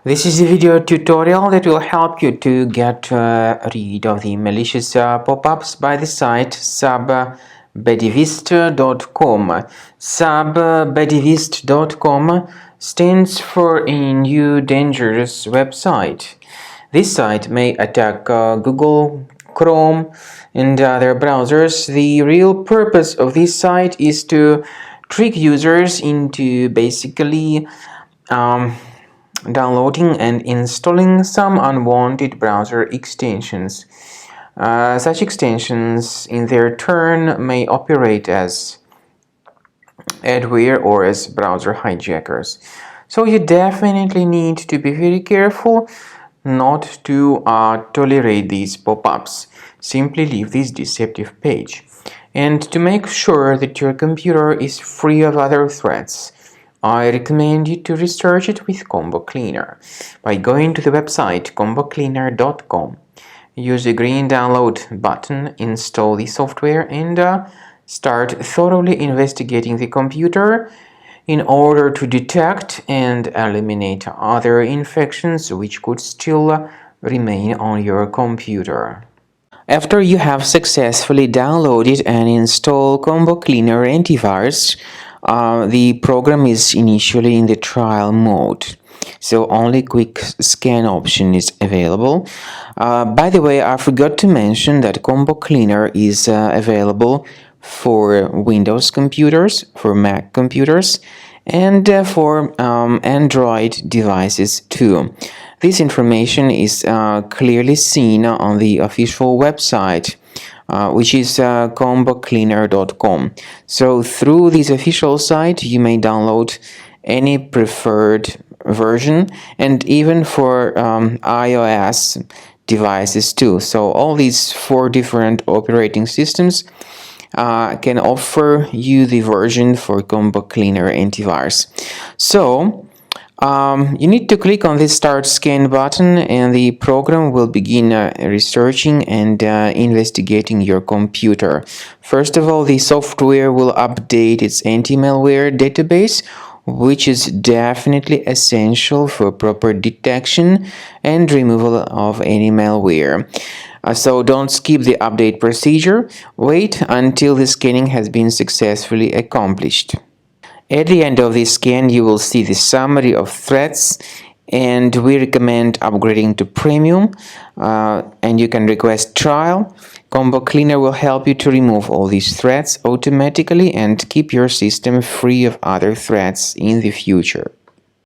This is a video tutorial that will help you to get rid of the malicious pop-ups by the site subbedivist.com. Subbedivist.com stands for a new dangerous website. This site may attack Google, Chrome, and other browsers. The real purpose of this site is to trick users into basically downloading and installing some unwanted browser extensions. Such extensions, in their turn, may operate as adware or as browser hijackers. So you definitely need to be very careful not to tolerate these pop-ups. Simply leave this deceptive page. And to make sure that your computer is free of other threats, I recommend you to research it with Combo Cleaner by going to the website combocleaner.com. Use the green download button, install the software, and start thoroughly investigating the computer in order to detect and eliminate other infections which could still remain on your computer. After you have successfully downloaded and installed Combo Cleaner antivirus, the program is initially in the trial mode, so only quick scan option is available. By the way, I forgot to mention that Combo Cleaner is available for Windows computers, for Mac computers, and for Android devices too. This information is clearly seen on the official website, which is combocleaner.com. So through this official site, you may download any preferred version, and even for iOS devices too. So all these 4 different operating systems can offer you the version for Combo Cleaner antivirus. So you need to click on this Start Scan button, and the program will begin researching and investigating your computer. First of all, the software will update its anti-malware database, which is definitely essential for proper detection and removal of any malware. So don't skip the update procedure. Wait until the scanning has been successfully accomplished. At the end of the scan, you will see the summary of threats, and we recommend upgrading to Premium, and you can request trial. Combo Cleaner will help you to remove all these threats automatically and keep your system free of other threats in the future.